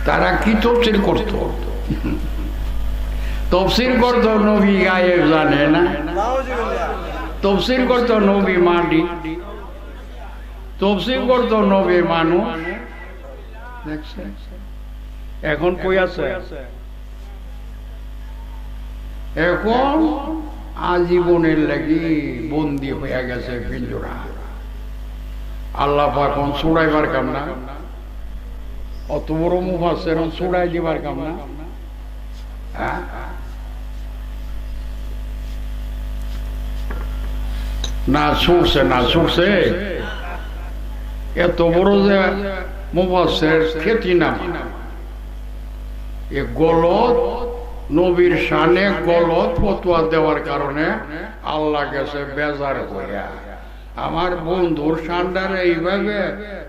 তারা কি তফসির করত? তফসির করত নবী গায়েব জানে না, তফসির করত নবী মাটি, তফসির করত নবী মানুষ। এখন কই আছে? এখন আজীবনের লাগি বন্দী হয়ে গেছে পিঞ্জরা। আল্লাহ পাক এখন ছুড়াইবার কাম না, অত বড় মুফাসসির ছুড়াই দিবার কাম না। না ছুটছে, না ছুটছে, এত বড় যে মুফাসসির খ্যাতি নাম, এ গলত নবীর শানে গলত ফতোয়া দেওয়ার কারণে আল্লাহ গেছে বেজার হইয়া আমার বন্ধুর শানটারে এইভাবে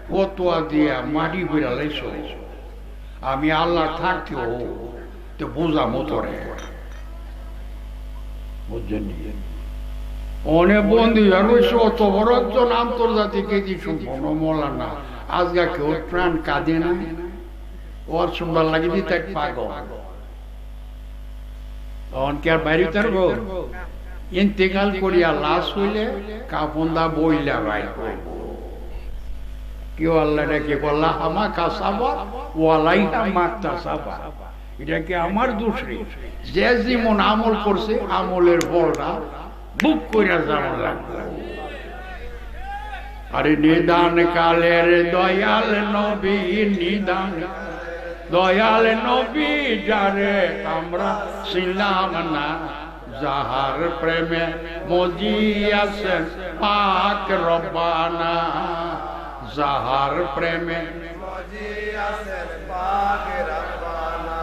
ফতোয়া দিয়া মাটি ফিরালাইছ। আমি আল্লাহ থাকতেও তো বোঝা মতরে বুঝছেন, অনেক বন্ধু রয়েছে অত বড় একজন আন্তর্জাতিক মৌলানা, আজকে কেউ প্রাণ কাঁদে না, ওর সুন্দর লাগে দিতে পাগল। অনকার বাইরে তার ইন্তেকাল করিয়া লাশ হইলে কাপন্দা বইলা ভাই কেউ আল্লাহ ডাকে বললা আমা কাসাবা ওয়ালাইহা মাকতাসাবা, এটা কি আমার দোষ? যে যেমন আমল করছে আমলের বলটা বুক কইরা যাওয়া লাগবে। আরে নিদান কালের দয়াল নবী, নিদান দয়াল নবী যারে আমরা ছিলাম না, যাহার প্রেমে মজিয়াছেন পাক রব্বানা, যাহার প্রেমে মজিয়াছেন পাক রব্বানা।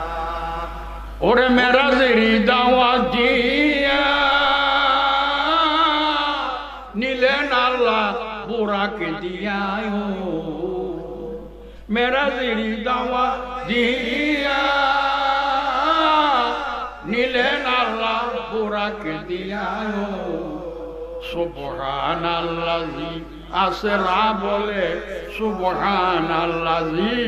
ওরে মেরাজেরি দাওয়াত দিয়া নিলেন আল্লাহ বুরাকে দিয়ায়, মেরাজেরি দাওয়াত দিয়া নিলেন আল্লাহ বুরাকে দিয়ায়। সুবহানাল্লাযী আসরা বলে, সুবহানাল্লাযী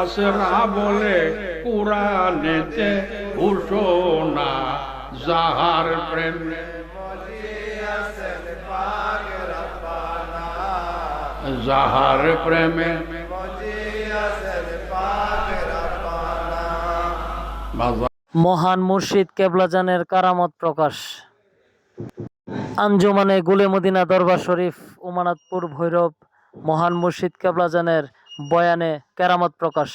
আসরা বলে কুরআনেতে ঘোষণা, যাহার প্রেমে মজিয়াছেন পাক রব্বানা, যাহার প্রেমে মজিয়াছেন পাক রব্বানা। মহান মুর্শিদ কেবলাজানের কারামত প্রকাশ। আঞ্জুমানে গুলে মদিনা দরবার শরীফ, উমানাতপুর, ভৈরব। মহান মুর্শিদ কেবলাজানের বয়ানে কেরামত প্রকাশ।